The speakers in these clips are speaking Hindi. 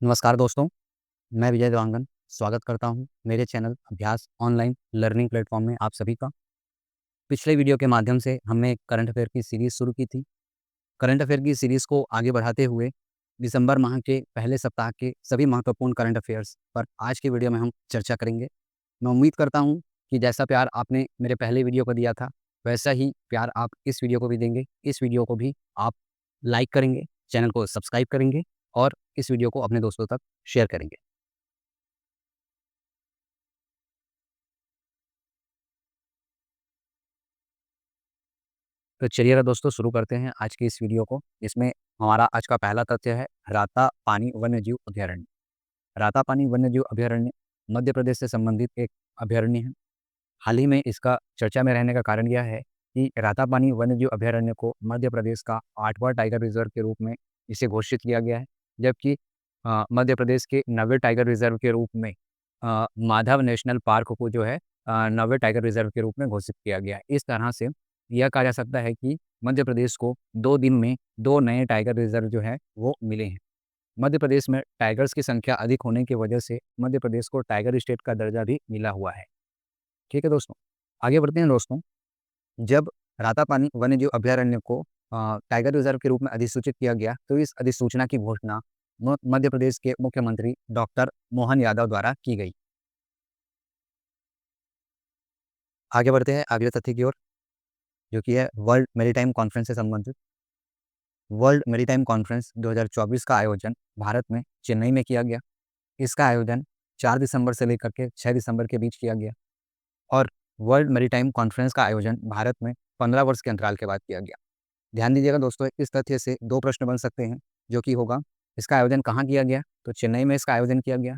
नमस्कार दोस्तों, मैं विजय देवांगन स्वागत करता हूं मेरे चैनल अभ्यास ऑनलाइन लर्निंग प्लेटफॉर्म में आप सभी का। पिछले वीडियो के माध्यम से हमने करंट अफेयर की सीरीज़ शुरू की थी। करंट अफेयर की सीरीज़ को आगे बढ़ाते हुए दिसंबर माह के पहले सप्ताह के सभी महत्वपूर्ण करंट अफेयर्स पर आज की वीडियो में हम चर्चा करेंगे। मैं उम्मीद करता हूं कि जैसा प्यार आपने मेरे पहले वीडियो को दिया था, वैसा ही प्यार आप इस वीडियो को भी देंगे। इस वीडियो को भी आप लाइक करेंगे, चैनल को सब्सक्राइब करेंगे और इस वीडियो को अपने दोस्तों तक शेयर करेंगे। तो चलिएगा दोस्तों, शुरू करते हैं आज की इस वीडियो को। इसमें हमारा आज का पहला तथ्य है रातापानी वन्यजीव अभयारण्य। रातापानी वन्यजीव अभयारण्य मध्य प्रदेश से संबंधित एक अभयारण्य है। हाल ही में इसका चर्चा में रहने का कारण यह है कि रातापानी वन्यजीव अभयारण्य को मध्य प्रदेश का 8वां टाइगर रिजर्व के रूप में इसे घोषित किया गया है। जबकि मध्य प्रदेश के 90 टाइगर रिजर्व के रूप में माधव नेशनल पार्क को जो है 90 टाइगर रिजर्व के रूप में घोषित किया गया है। इस तरह से यह कहा जा सकता है कि मध्य प्रदेश को 2 दिन में 2 नए टाइगर रिजर्व जो है वो मिले हैं। मध्य प्रदेश में टाइगर्स की संख्या अधिक होने की वजह से मध्य प्रदेश को टाइगर स्टेट का दर्जा भी मिला हुआ है। ठीक है दोस्तों, आगे बढ़ते हैं दोस्तों। जब रातापानी वन्यजीव अभयारण्य को टाइगर रिजर्व के रूप में अधिसूचित किया गया, तो इस अधिसूचना की घोषणा मध्य प्रदेश के मुख्यमंत्री डॉक्टर मोहन यादव द्वारा की गई। आगे बढ़ते हैं अगले तथ्य की ओर, जो कि है वर्ल्ड मैरीटाइम कॉन्फ्रेंस से संबंधित। वर्ल्ड मैरीटाइम कॉन्फ्रेंस 2024 का आयोजन भारत में चेन्नई में किया गया। इसका आयोजन 4 दिसंबर से लेकर के 6 दिसंबर के बीच किया गया और वर्ल्ड मैरीटाइम कॉन्फ्रेंस का आयोजन भारत में 15 वर्ष के अंतराल के बाद किया गया। ध्यान दीजिएगा दोस्तों, इस तथ्य से 2 प्रश्न बन सकते हैं, जो कि होगा इसका आयोजन कहाँ किया गया? तो चेन्नई में इसका आयोजन किया गया।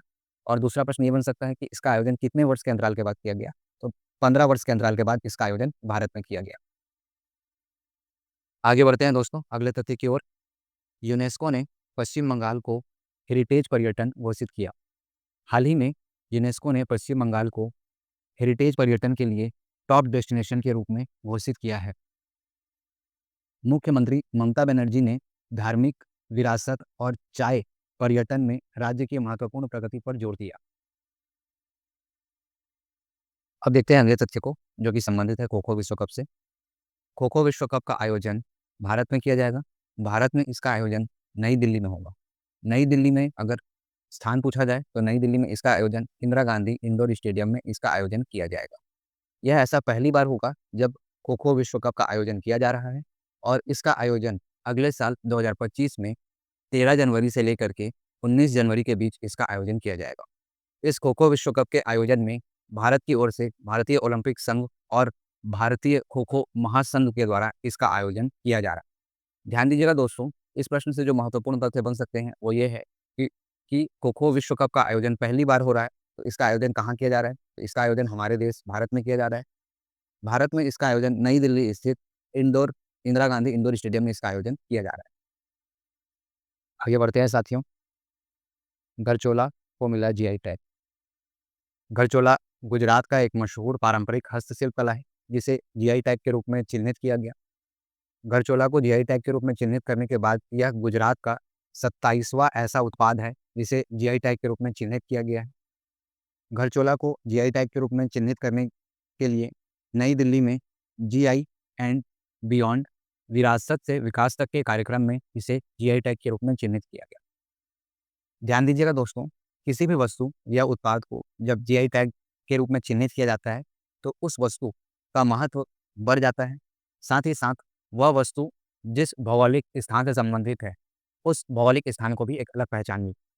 और दूसरा प्रश्न ये बन सकता है कि इसका आयोजन कितने वर्ष के अंतराल के बाद किया गया? तो 15 वर्ष के अंतराल के बाद इसका आयोजन भारत में किया गया। आगे बढ़ते हैं दोस्तों अगले तथ्य की ओर। यूनेस्को ने पश्चिम बंगाल को हेरिटेज पर्यटन घोषित किया। हाल ही में यूनेस्को ने पश्चिम बंगाल को हेरिटेज पर्यटन के लिए टॉप डेस्टिनेशन के रूप में घोषित किया है। मुख्यमंत्री ममता बनर्जी ने धार्मिक विरासत और चाय पर्यटन में राज्य की महत्वपूर्ण प्रगति पर जोर दिया। अब देखते हैं अगले तथ्य को, जो कि संबंधित है खो खो विश्व कप से। खो खो विश्व कप का आयोजन भारत में किया जाएगा। भारत में इसका आयोजन नई दिल्ली में होगा। नई दिल्ली में अगर स्थान पूछा जाए तो नई दिल्ली में इसका आयोजन इंदिरा गांधी इंडोर स्टेडियम में इसका आयोजन किया जाएगा। यह ऐसा पहली बार होगा जब खो खो विश्व कप का आयोजन किया जा रहा है और इसका आयोजन अगले साल 2025 में 13 जनवरी से लेकर के 19 जनवरी के बीच इसका आयोजन किया जाएगा। इस खो खो विश्व कप के आयोजन में भारत की ओर से भारतीय ओलंपिक संघ और भारतीय खो खो महासंघ के द्वारा इसका आयोजन किया जा रहा है। ध्यान दीजिएगा दोस्तों, इस प्रश्न से जो महत्वपूर्ण तथ्य बन सकते हैं वो ये है कि खो खो विश्व कप का आयोजन पहली बार हो रहा है, तो इसका आयोजन कहाँ किया जा रहा है? तो इसका आयोजन हमारे देश भारत में किया जा रहा है। भारत में इसका आयोजन नई दिल्ली स्थित indoor Indira Gandhi indoor stadium में इसका आयोजन किया जा रहा है। आगे बढ़ते हैं साथियों। गरचोला को मिला जीआई टैग। गरचोला गुजरात का एक मशहूर पारंपरिक हस्तशिल्प कला है, जिसे जीआई टैग के रूप में चिन्हित किया गया। गरचोला को जीआई टैग के रूप में चिन्हित करने के बाद यह गुजरात का 27वां ऐसा उत्पाद है जिसे जीआई टैग के रूप में चिन्हित किया गया है। गरचोला को जीआई टैग के रूप में चिन्हित करने के लिए नई दिल्ली में जीआई एंड बियॉन्ड विरासत से विकास तक के कार्यक्रम में इसे जीआई टैग के रूप में चिन्हित किया गया। ध्यान दीजिएगा दोस्तों, किसी भी वस्तु या उत्पाद को जब जीआई टैग के रूप में चिन्हित किया जाता है तो उस वस्तु का महत्व बढ़ जाता है। साथ ही साथ वह वस्तु जिस भौगोलिक स्थान से संबंधित है, उस भौगोलिक स्थान को भी एक अलग पहचान मिलती है।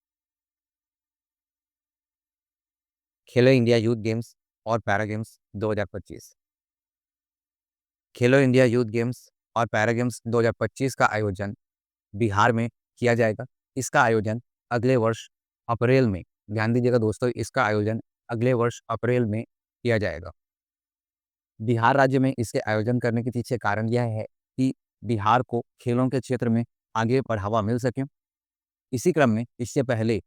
खेलो इंडिया यूथ गेम्स और पैरा गेम्स 2025। खेलो इंडिया यूथ गेम्स और पैरा गेम्स 2025 का आयोजन बिहार में किया जाएगा। इसका आयोजन अगले वर्ष अप्रैल में, ध्यान दीजिएगा दोस्तों, इसका आयोजन अगले वर्ष अप्रैल में किया जाएगा। बिहार राज्य में इसके आयोजन करने के पीछे कारण यह है कि बिहार को खेलों के क्षेत्र में आगे बढ़ावा मिल सके। इसी क्रम में इससे पहले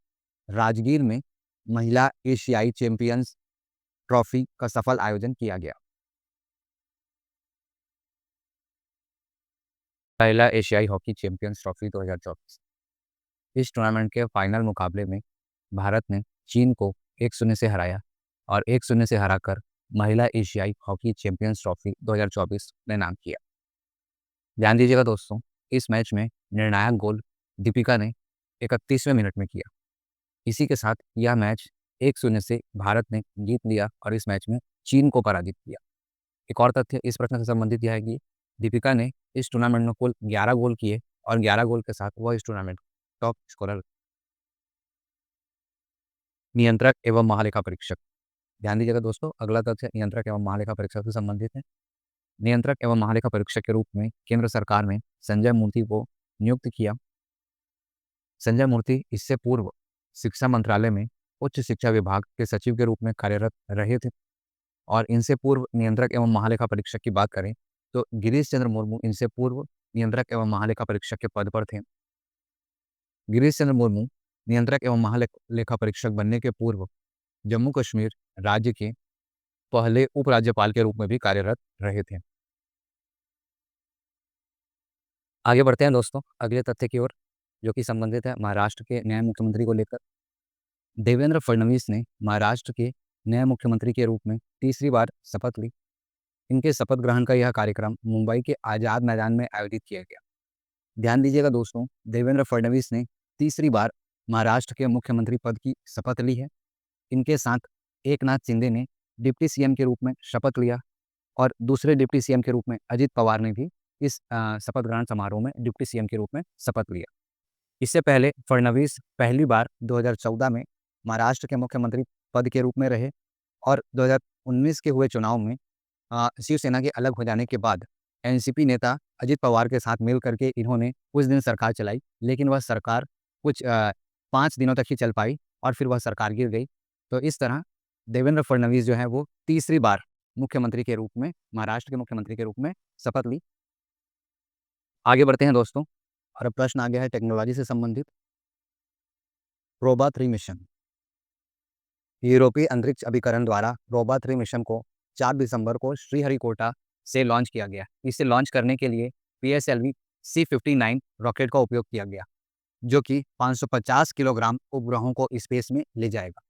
राजगीर में महिला एशियाई चैंपियंस ट्रॉफी का सफल आयोजन किया गया। पहला एशियाई हॉकी चैंपियंस ट्रॉफी 2024। इस टूर्नामेंट के फाइनल मुकाबले में भारत ने चीन को 1-0 से हराया और 1-0 से हराकर महिला एशियाई हॉकी चैंपियंस ट्रॉफी 2024 में नाम किया। ध्यान दीजिएगा दोस्तों, इस मैच में निर्णायक गोल दीपिका ने 31वें मिनट में किया। इसी के साथ यह मैच 1-0 से भारत ने जीत लिया और इस मैच में चीन को पराजित किया। एक और तथ्य इस प्रश्न से संबंधित यह है कि दीपिका ने इस टूर्नामेंट में कुल 11 गोल किए और 11 गोल के साथ वह इस टूर्नामेंट टॉप स्कोरर। नियंत्रक एवं महालेखा परीक्षक। ध्यान दीजिएगा दोस्तों, अगला तथ्य नियंत्रक एवं महालेखा परीक्षक से संबंधित है। नियंत्रक एवं महालेखा परीक्षक के रूप में केंद्र सरकार ने संजय मूर्ति को नियुक्त किया। संजय मूर्ति इससे पूर्व शिक्षा मंत्रालय में उच्च शिक्षा विभाग के सचिव के रूप में कार्यरत रहे थे और इनसे पूर्व नियंत्रक एवं महालेखा परीक्षक की बात करें तो गिरीश चंद्र मुर्मू इनसे पूर्व नियंत्रक एवं महालेखा परीक्षक के पद पर थे। गिरीश चंद्र मुर्मू नियंत्रक एवं महालेखा परीक्षक बनने के पूर्व जम्मू कश्मीर राज्य के पहले उपराज्यपाल के रूप में भी कार्यरत रहे थे। आगे बढ़ते हैं दोस्तों अगले तथ्य की ओर, जो कि संबंधित है महाराष्ट्र के नए मुख्यमंत्री को लेकर। देवेंद्र फडणवीस ने महाराष्ट्र के नए मुख्यमंत्री के रूप में तीसरी बार शपथ ली। इनके शपथ ग्रहण का यह कार्यक्रम मुंबई के आज़ाद मैदान में आयोजित किया गया। ध्यान दीजिएगा दोस्तों, देवेंद्र फडणवीस ने तीसरी बार महाराष्ट्र के मुख्यमंत्री पद की शपथ ली है। इनके साथ एकनाथ शिंदे ने डिप्टी सीएम के रूप में शपथ लिया और दूसरे डिप्टी सीएम के रूप में अजित पवार ने भी इस शपथ ग्रहण समारोह में डिप्टी सीएम के रूप में शपथ लिया। इससे पहले फडणवीस पहली बार 2014 में महाराष्ट्र के मुख्यमंत्री पद के रूप में रहे और 2019 के हुए चुनाव में शिवसेना के अलग हो जाने के बाद एनसीपी नेता अजित पवार के साथ मिल करके इन्होंने कुछ दिन सरकार चलाई, लेकिन वह सरकार कुछ 5 दिनों तक ही चल पाई और फिर वह सरकार गिर गई। तो इस तरह देवेंद्र फडणवीस जो है वो तीसरी बार मुख्यमंत्री के रूप में, महाराष्ट्र के मुख्यमंत्री के रूप में शपथ ली। आगे बढ़ते हैं दोस्तों और अब प्रश्न आ गया है टेक्नोलॉजी से संबंधित। PROBA 3 mission. यूरोपीय अंतरिक्ष अभिकरण द्वारा प्रोबा 3 मिशन को 4 दिसंबर को श्रीहरिकोटा से लॉन्च किया गया। इसे लॉन्च करने के लिए PSLV C59 रॉकेट का उपयोग किया गया, जो कि 550 किलोग्राम उपग्रहों को स्पेस में ले जाएगा।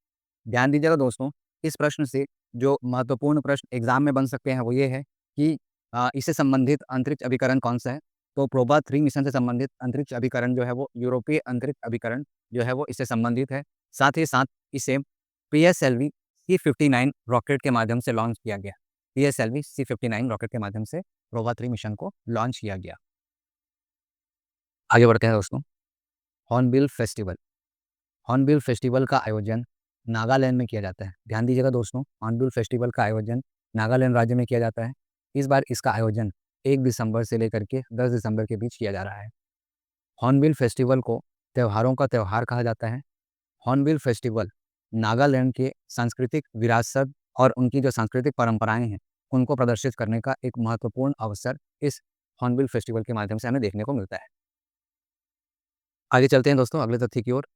ध्यान दीजिएगा दोस्तों, इस प्रश्न से जो महत्वपूर्ण प्रश्न एग्जाम में बन सकते हैं वो ये है कि इससे संबंधित अंतरिक्ष अभिकरण कौन सा है। तो प्रोबा 3 मिशन से संबंधित अंतरिक्ष अभिकरण जो है वो यूरोपीय अंतरिक्ष अभिकरण जो है वो इससे संबंधित है। साथ ही साथ इसे PSLV C59 रॉकेट के माध्यम से लॉन्च किया गया। PSLV C59 रॉकेट के माध्यम से प्रोबा 3 मिशन को लॉन्च किया गया। आगे बढ़ते हैं दोस्तों, हॉर्नबिल फेस्टिवल। हॉर्नबिल फेस्टिवल का आयोजन नागालैंड में किया जाता है। ध्यान दीजिएगा दोस्तों, हॉर्नबिल फेस्टिवल का आयोजन नागालैंड राज्य में किया जाता है। इस बार इसका आयोजन 1 दिसंबर से लेकर के 10 दिसंबर के बीच किया जा रहा है। हॉर्नबिल फेस्टिवल को त्योहारों का त्यौहार कहा जाता है। हॉर्नबिल फेस्टिवल नागालैंड के सांस्कृतिक विरासत और उनकी जो सांस्कृतिक परंपराएं हैं उनको प्रदर्शित करने का एक महत्वपूर्ण अवसर इस हॉर्नबिल फेस्टिवल के माध्यम से हमें देखने को मिलता है। आगे चलते हैं दोस्तों अगले तथ्य की ओर।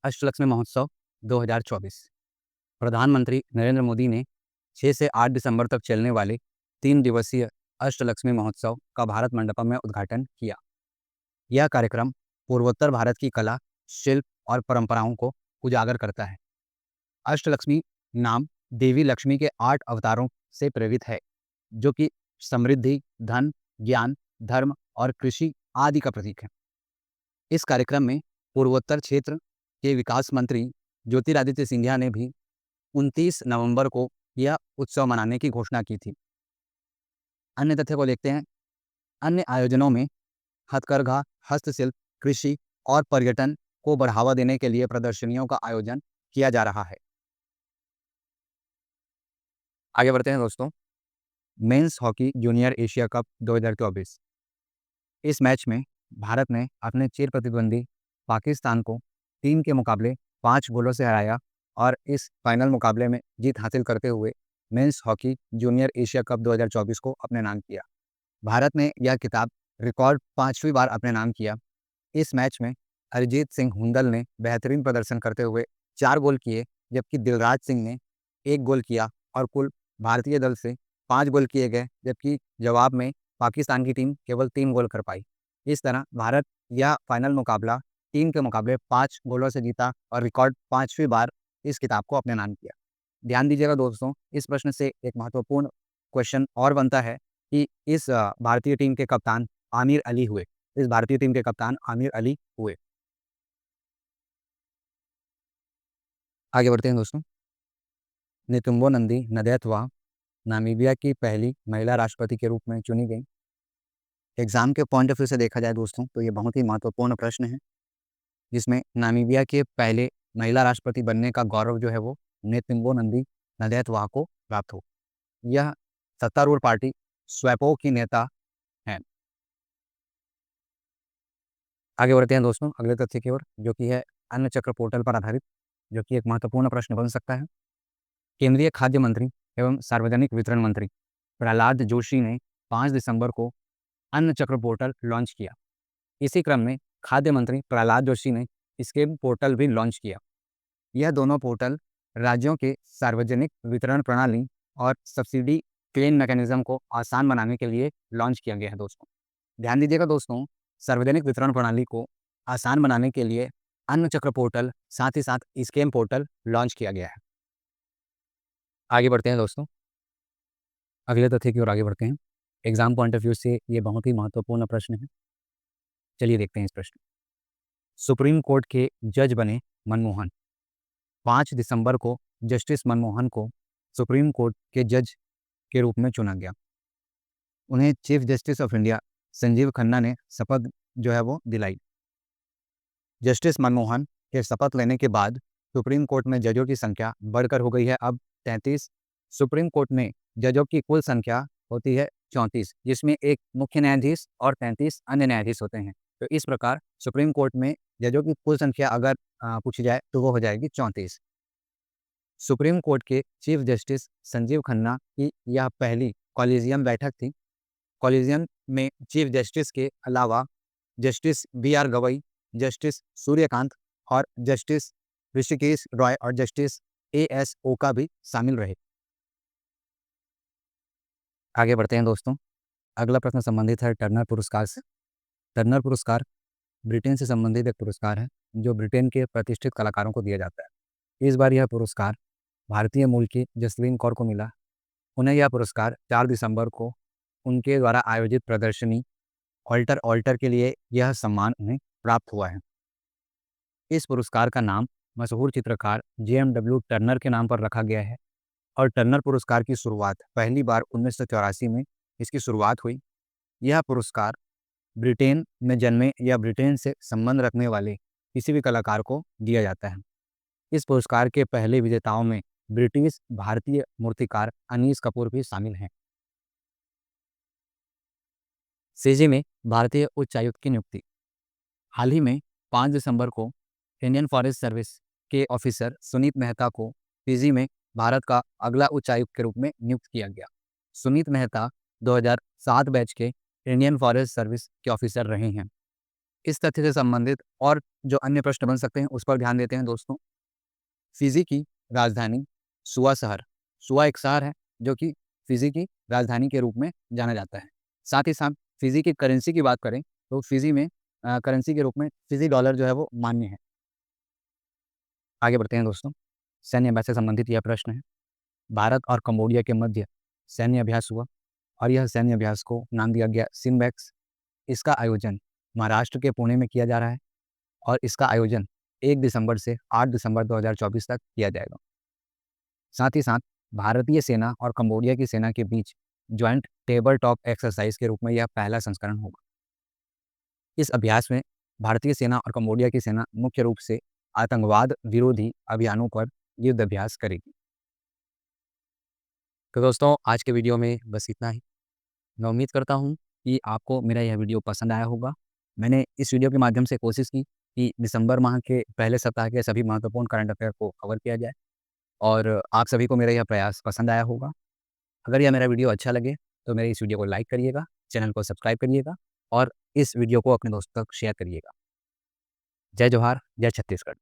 अष्टलक्ष्मी महोत्सव 2024। प्रधानमंत्री नरेंद्र मोदी ने 6 से 8 दिसंबर तक चलने वाले 3 दिवसीय अष्टलक्ष्मी महोत्सव का भारत मंडपम में उद्घाटन किया। यह कार्यक्रम पूर्वोत्तर भारत की कला, शिल्प और परंपराओं को उजागर करता है। अष्टलक्ष्मी नाम देवी लक्ष्मी के 8 अवतारों से प्रेरित है, जो कि समृद्धि, धन, ज्ञान, धर्म और कृषि आदि का प्रतीक है। इस कार्यक्रम में पूर्वोत्तर क्षेत्र के विकास मंत्री ज्योतिरादित्य सिंधिया ने भी 29 नवंबर को यह उत्सव मनाने की घोषणा की थी। अन्य तथ्य को देखते हैं। अन्य आयोजनों में हथकरघा, हस्तशिल्प, कृषि और पर्यटन को बढ़ावा देने के लिए प्रदर्शनियों का आयोजन किया जा रहा है। आगे बढ़ते हैं दोस्तों, men's hockey junior Asia cup 2024। इस मैच में भारत ने अपने चिर प्रतिद्वंदी पाकिस्तान को 3 के मुकाबले 5 गोलों से हराया और इस फाइनल मुकाबले में जीत हासिल करते हुए men's hockey junior Asia cup 2024 को अपने नाम किया। भारत ने यह खिताब रिकॉर्ड 5वीं बार अपने नाम किया। इस मैच में अरिजीत सिंह हुंडल ने बेहतरीन प्रदर्शन करते हुए 4 गोल किए, जबकि दिलराज सिंह ने 1 गोल किया और कुल भारतीय दल से 5 गोल किए गए, जबकि जवाब में पाकिस्तान की टीम केवल 3 गोल कर पाई। इस तरह भारत यह फाइनल मुकाबला टीम के मुकाबले 5 गोलों से जीता और रिकॉर्ड 5वीं बार इस किताब को अपने नाम किया। ध्यान दीजिएगा दोस्तों, इस प्रश्न से एक महत्वपूर्ण क्वेश्चन और बनता है कि इस भारतीय टीम के कप्तान आमिर अली हुए। इस भारतीय टीम के कप्तान आमिर अली हुए। आगे बढ़ते हैं दोस्तों। नितुम्बो नंदी नदेतवा नामीबिया की पहली महिला राष्ट्रपति के रूप में चुनी गई। एग्जाम के पॉइंट ऑफ व्यू से देखा जाए दोस्तों तो ये बहुत ही महत्वपूर्ण प्रश्न है, जिसमें नामीबिया के पहले महिला राष्ट्रपति बनने का गौरव जो है वो नेतुम्बो नंदी नदेतवा को प्राप्त हो। यह सत्तारूढ़ पार्टी स्वैपो की नेता हैं। आगे बढ़ते हैं दोस्तों अगले तथ्य की ओर, जो कि है अन्न चक्र पोर्टल पर आधारित, जो कि एक महत्वपूर्ण प्रश्न बन सकता है। केंद्रीय खाद्य मंत्री एवं सार्वजनिक वितरण मंत्री प्रहलाद जोशी ने 5 दिसंबर को अन्न चक्र पोर्टल लॉन्च किया। इसी क्रम में खाद्य मंत्री प्रहलाद जोशी ने स्कीम पोर्टल भी लॉन्च किया। यह दोनों पोर्टल राज्यों के सार्वजनिक वितरण प्रणाली और सब्सिडी क्लेम मैकेनिज्म को आसान बनाने के लिए लॉन्च किया गया है दोस्तों। ध्यान दीजिएगा दोस्तों, सार्वजनिक वितरण प्रणाली को आसान बनाने के लिए अन्न चक्र पोर्टल साथ ही साथ स्कीम पोर्टल लॉन्च किया गया है। आगे बढ़ते हैं दोस्तों अगले तथ्य की ओर आगे बढ़ते हैं। एग्जाम पॉइंट ऑफ व्यू से ये बहुत ही महत्वपूर्ण प्रश्न है। चलिए देखते हैं इस प्रश्न। सुप्रीम कोर्ट के जज बने मनमोहन। 5 दिसंबर को जस्टिस मनमोहन को सुप्रीम कोर्ट के जज के रूप में चुना गया। उन्हें chief justice of India Sanjeev Khanna ने शपथ जो है वो दिलाई। जस्टिस मनमोहन के शपथ लेने के बाद सुप्रीम कोर्ट में जजों की संख्या बढ़कर हो गई है अब 33। सुप्रीम कोर्ट में जजों की कुल संख्या होती है 34, जिसमें एक मुख्य न्यायाधीश और 33 अन्य न्यायाधीश होते हैं। तो इस प्रकार सुप्रीम कोर्ट में जजों की कुल संख्या अगर पूछी जाए तो वो हो जाएगी 34। सुप्रीम कोर्ट के चीफ जस्टिस संजीव खन्ना की यह पहली कॉलेजियम बैठक थी। कॉलेजियम में चीफ जस्टिस के अलावा justice B R. Gavai, justice Suryakant और जस्टिस ऋषिकेश रॉय और जस्टिस ए.एस. ओका भी शामिल रहे। आगे बढ़ते हैं दोस्तों। अगला प्रश्न संबंधित है टर्नर पुरस्कार से। टर्नर पुरस्कार ब्रिटेन से संबंधित एक पुरस्कार है जो ब्रिटेन के प्रतिष्ठित कलाकारों को दिया जाता है। इस बार यह पुरस्कार भारतीय मूल की जसलीन कौर को मिला। उन्हें यह पुरस्कार 4 दिसंबर को उनके द्वारा आयोजित प्रदर्शनी ऑल्टर ऑल्टर के लिए यह सम्मान उन्हें प्राप्त हुआ है। इस पुरस्कार का नाम मशहूर चित्रकार J.M.W. टर्नर के नाम पर रखा गया है और टर्नर पुरस्कार की शुरुआत पहली बार 1984 में इसकी शुरुआत हुई। यह पुरस्कार ब्रिटेन में जन्मे या ब्रिटेन से संबंध रखने वाले किसी भी कलाकार को दिया जाता है। इस पुरस्कार के पहले विजेताओं में ब्रिटिश भारतीय मूर्तिकार अनीस कपूर भी शामिल हैं। फिजी में भारतीय उच्चायुक्त की नियुक्ति। हाल ही में 5 दिसंबर को इंडियन फॉरेस्ट सर्विस के ऑफिसर सुनीत मेहता को फिजी में भारत का अगला उच्चायुक्त के रूप में नियुक्त किया गया। सुनीत मेहता 2007 बैच के इंडियन फॉरेस्ट सर्विस के ऑफिसर रहे हैं। इस तथ्य से संबंधित और जो अन्य प्रश्न बन सकते हैं उस पर ध्यान देते हैं दोस्तों। फिजी की राजधानी सुआ शहर, सुआ एक शहर है जो कि फिजी की राजधानी के रूप में जाना जाता है। साथ ही साथ फिजी की करेंसी की बात करें तो फिजी में करेंसी के रूप में फिजी डॉलर जो है वो मान्य है। आगे बढ़ते हैं दोस्तों। सैन्य अभ्यास से संबंधित यह प्रश्न है। भारत और कंबोडिया के मध्य सैन्य अभ्यास हुआ और यह सैन्य अभ्यास को नाम दिया गया सिम्बैक्स। इसका आयोजन महाराष्ट्र के पुणे में किया जा रहा है और इसका आयोजन 1 दिसंबर से 8 दिसंबर 2024 तक किया जाएगा। साथ ही साथ भारतीय सेना और कंबोडिया की सेना के बीच ज्वाइंट टेबल टॉप एक्सरसाइज के रूप में यह पहला संस्करण होगा। इस अभ्यास में भारतीय सेना और कंबोडिया की सेना मुख्य रूप से आतंकवाद विरोधी अभियानों पर युद्ध अभ्यास करेगी। तो दोस्तों आज के वीडियो में बस इतना ही। मैं उम्मीद करता हूँ कि आपको मेरा यह वीडियो पसंद आया होगा। मैंने इस वीडियो के माध्यम से कोशिश की कि दिसंबर माह के पहले सप्ताह के सभी महत्वपूर्ण करंट अफेयर को कवर किया जाए और आप सभी को मेरा यह प्रयास पसंद आया होगा। अगर यह मेरा वीडियो अच्छा लगे तो मेरे इस वीडियो को लाइक करिएगा, चैनल को सब्सक्राइब करिएगा और इस वीडियो को अपने दोस्तों तक शेयर करिएगा। जय जोहार, जय छत्तीसगढ़।